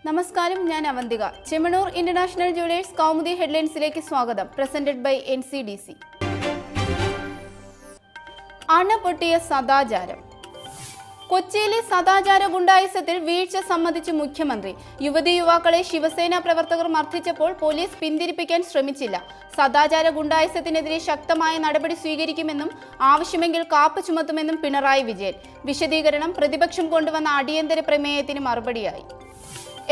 നമസ്കാരം, ഞാൻ Avantika. Chemmanur international jewellers Kaumudi ഹെഡ്ലൈൻസിലേക്ക് സ്വാഗതം. Presented by NCDC. അണപൊട്ടിയ സദാചാരം. കൊച്ചിയിലെ സദാചാര ഗുണ്ടായിസത്തിൽ വീഴ്ച സമ്മതിച്ച് മുഖ്യമന്ത്രി. യുവതിയുവാക്കളെ ശിവസേന പ്രവർത്തകർ മർദ്ദിച്ചപ്പോൾ പോലീസ് പിന്തിരിപ്പിക്കാൻ ശ്രമിച്ചില്ല. സദാചാര ഗുണ്ടായിസത്തിനെതിരെ ശക്തമായ നടപടി സ്വീകരിക്കുമെന്നും ആവശ്യമെങ്കിൽ കാപ്പ് ചുമത്തുമെന്നും പിണറായി വിജയൻ. വിശദീകരണം പ്രതിപക്ഷം കൊണ്ടുവന്ന അടിയന്തര പ്രമേയത്തിന് മറുപടിയായി.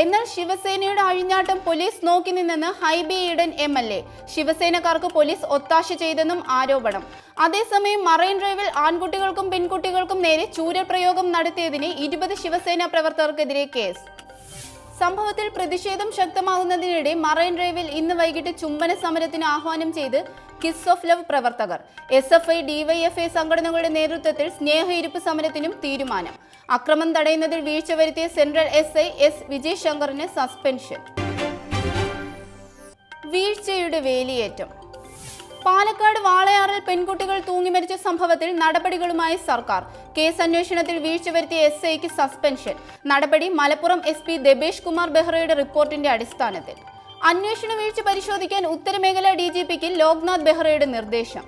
എന്നാൽ ശിവസേനയുടെ അഴിഞ്ഞാട്ടം പോലീസ് നോക്കി നിന്നെന്ന് ഹൈബി ഈഡൻ MLA. ശിവസേനക്കാർക്ക് പോലീസ് ഒത്താശ ചെയ്തെന്നും ആരോപണം. അതേസമയം മറൈൻ ഡ്രൈവിൽ ആൺകുട്ടികൾക്കും പെൺകുട്ടികൾക്കും നേരെ ചൂരൽ പ്രയോഗം നടത്തിയതിന് 20 ശിവസേന പ്രവർത്തകർക്കെതിരെ കേസ്. സംഭവത്തിൽ പ്രതിഷേധം ശക്തമാകുന്നതിനിടെ മറൈൻ ഡ്രൈവിൽ ഇന്ന് വൈകിട്ട് ചുംബന സമരത്തിന് ആഹ്വാനം ചെയ്ത് കിസ് ഓഫ് ലവ് പ്രവർത്തകർ. SFI, DYFI സംഘടനകളുടെ നേതൃത്വത്തിൽ സ്നേഹയിരുപ്പ് സമരത്തിനും തീരുമാനം. അക്രമം തടയുന്നതിൽ വീഴ്ച വരുത്തിയ സെൻട്രൽ SI S വിജയ് ശങ്കറിന് സസ്പെൻഷൻ. വീഴ്ചയുടെ വേലിയേറ്റം. പാലക്കാട് വാളയാറിൽ പെൺകുട്ടികൾ തൂങ്ങിമരിച്ച സംഭവത്തിൽ നടപടികളുമായി സർക്കാർ. കേസ് അന്വേഷണത്തിൽ വീഴ്ച വരുത്തിയ SIക്ക് സസ്പെൻഷൻ. നടപടി മലപ്പുറം SP ദബേഷ് കുമാർ ബെഹ്റയുടെ റിപ്പോർട്ടിന്റെ അടിസ്ഥാനത്തിൽ. അന്വേഷണ വീഴ്ച പരിശോധിക്കാൻ ഉത്തരമേഖല DGPക്ക് ലോക്നാഥ് ബെഹ്റയുടെ നിർദ്ദേശം.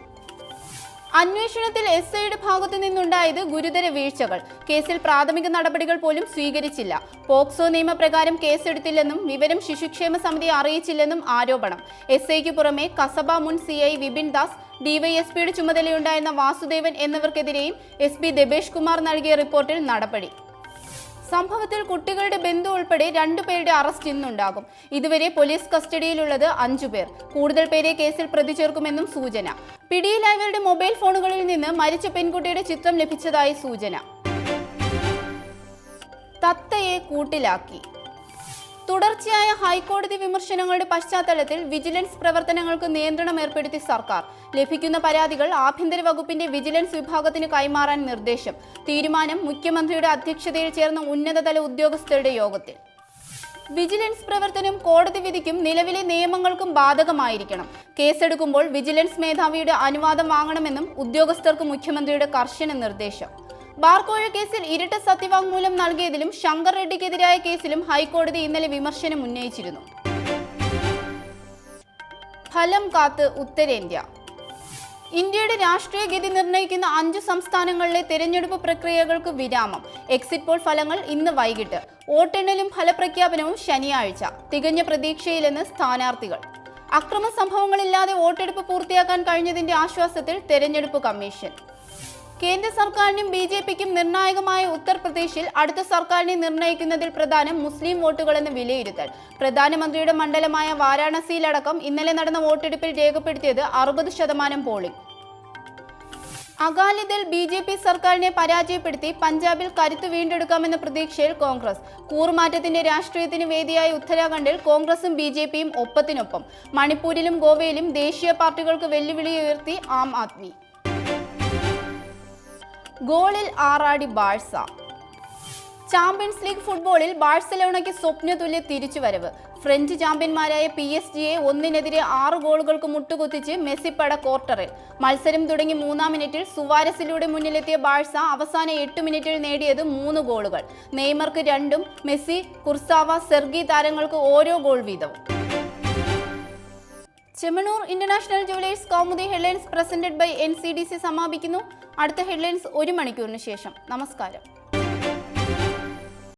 അന്വേഷണത്തിൽ SIയുടെ ഭാഗത്തു നിന്നുണ്ടായത് ഗുരുതര വീഴ്ചകൾ. കേസിൽ പ്രാഥമിക നടപടികൾ പോലും സ്വീകരിച്ചില്ല. പോക്സോ നിയമപ്രകാരം കേസെടുത്തില്ലെന്നും വിവരം ശിശുക്ഷേമ സമിതിയെ അറിയിച്ചില്ലെന്നും ആരോപണം. SIക്ക് പുറമെ കസബ മുൻ CI വിപിൻ ദാസ്, DYSPയുടെ ചുമതലയുണ്ടായിരുന്ന വാസുദേവൻ എന്നിവർക്കെതിരെയും SP ദബേഷ് കുമാർ നൽകിയ റിപ്പോർട്ടിൽ നടപടി. സംഭവത്തിൽ കുട്ടികളുടെ ബന്ധു ഉൾപ്പെടെ 2 പേരുടെ അറസ്റ്റ് ഇന്നുണ്ടാകും. ഇതുവരെ പോലീസ് കസ്റ്റഡിയിലുള്ളത് 5 പേർ. കൂടുതൽ പേരെ കേസിൽ പ്രതി ചേർക്കുമെന്നും സൂചന. പിടിയിലായവരുടെ മൊബൈൽ ഫോണുകളിൽ നിന്ന് മരിച്ച പെൺകുട്ടിയുടെ ചിത്രം ലഭിച്ചതായി സൂചന. തത്തയെ കൂട്ടിലാക്കി. തുടർച്ചയായ ഹൈക്കോടതി വിമർശനങ്ങളുടെ പശ്ചാത്തലത്തിൽ വിജിലൻസ് പ്രവർത്തനങ്ങൾക്ക് നിയന്ത്രണം ഏർപ്പെടുത്തി സർക്കാർ. ലഭിക്കുന്ന പരാതികൾ ആഭ്യന്തര വകുപ്പിന്റെ വിജിലൻസ് വിഭാഗത്തിന് കൈമാറാൻ നിർദ്ദേശം. തീരുമാനം മുഖ്യമന്ത്രിയുടെ അധ്യക്ഷതയിൽ ചേർന്ന ഉന്നതതല ഉദ്യോഗസ്ഥരുടെ യോഗത്തിൽ. വിജിലൻസ് പ്രവർത്തനം കോടതി വിധിക്കും നിലവിലെ നിയമങ്ങൾക്കും ബാധകമായിരിക്കണം. കേസെടുക്കുമ്പോൾ വിജിലൻസ് മേധാവിയുടെ അനുവാദം വാങ്ങണമെന്നും ഉദ്യോഗസ്ഥർക്ക് മുഖ്യമന്ത്രിയുടെ കർശന നിർദ്ദേശം. ബാർക്കോഴ കേസിൽ ഇരട്ട സത്യവാങ്മൂലം നൽകിയതിലും ശങ്കർ റെഡ്ഡിക്കെതിരായ കേസിലും ഹൈക്കോടതി ഇന്നലെ വിമർശനം ഉന്നയിച്ചിരുന്നു. ഫലം കാത്ത് ഉത്തരേന്ത്യ. ഇന്ത്യയുടെ രാഷ്ട്രീയ ഗതി നിർണ്ണയിക്കുന്ന 5 സംസ്ഥാനങ്ങളിലെ തെരഞ്ഞെടുപ്പ് പ്രക്രിയകൾക്ക് വിരാമം. എക്സിറ്റ് പോൾ ഫലങ്ങൾ ഇന്ന് വൈകിട്ട്. വോട്ടെണ്ണലും ഫലപ്രഖ്യാപനവും ശനിയാഴ്ച. തികഞ്ഞ പ്രതീക്ഷയിലെന്ന് സ്ഥാനാർത്ഥികൾ. അക്രമ സംഭവങ്ങളില്ലാതെ വോട്ടെടുപ്പ് പൂർത്തിയാക്കാൻ കഴിഞ്ഞതിന്റെ ആശ്വാസത്തിൽ തെരഞ്ഞെടുപ്പ് കമ്മീഷൻ. കേന്ദ്ര സർക്കാരിനും BJPക്കും നിർണായകമായ ഉത്തർപ്രദേശിൽ അടുത്ത സർക്കാരിനെ നിർണയിക്കുന്നതിൽ പ്രധാനം മുസ്ലിം വോട്ടുകളെന്ന് വിലയിരുത്തൽ. പ്രധാനമന്ത്രിയുടെ മണ്ഡലമായ വാരാണസിയിലടക്കം ഇന്നലെ നടന്ന വോട്ടെടുപ്പിൽ രേഖപ്പെടുത്തിയത് 60% പോളിംഗ്. അകാലിദൾ BJP സർക്കാരിനെ പരാജയപ്പെടുത്തി പഞ്ചാബിൽ കരുത്ത് വീണ്ടെടുക്കാമെന്ന പ്രതീക്ഷയിൽ കോൺഗ്രസ്. കൂറുമാറ്റത്തിന്റെ രാഷ്ട്രീയത്തിന് വേദിയായ ഉത്തരാഖണ്ഡിൽ കോൺഗ്രസും BJPയും ഒപ്പത്തിനൊപ്പം. മണിപ്പൂരിലും ഗോവയിലും ദേശീയ പാർട്ടികൾക്ക് വെല്ലുവിളിയുയർത്തി ആം ആദ്മി. ഗോളിൽ ആറാടി ബാഴ്സ. ചാമ്പ്യൻസ് ലീഗ് ഫുട്ബോളിൽ ബാഴ്സലോണയ്ക്ക് സ്വപ്നതുല്യ തിരിച്ചുവരവ്. ഫ്രഞ്ച് ചാമ്പ്യന്മാരായ PSG-യെ 1-6 ഗോളുകൾക്ക് മുട്ടുകുത്തിച്ച് മെസ്സിപ്പട ക്വാർട്ടറിൽ. മത്സരം തുടങ്ങി 3-ാം മിനിറ്റിൽ സുവാരസിലൂടെ മുന്നിലെത്തിയ ബാഴ്സ അവസാന 8 മിനിറ്റിൽ നേടിയത് 3 ഗോളുകൾ. നെയ്മർക്ക് 2ഉം മെസ്സി, കുർസാവ, സെർഗി താരങ്ങൾക്ക് ഓരോ ഗോൾ വീതവും. Chemmanur international jewellers Kaumudi headlines presented by NCDC സമാപിക്കുന്നു. അടുത്ത ഹെഡ്ലൈൻസ് 1 മണിക്കൂറിന് ശേഷം. നമസ്കാരം.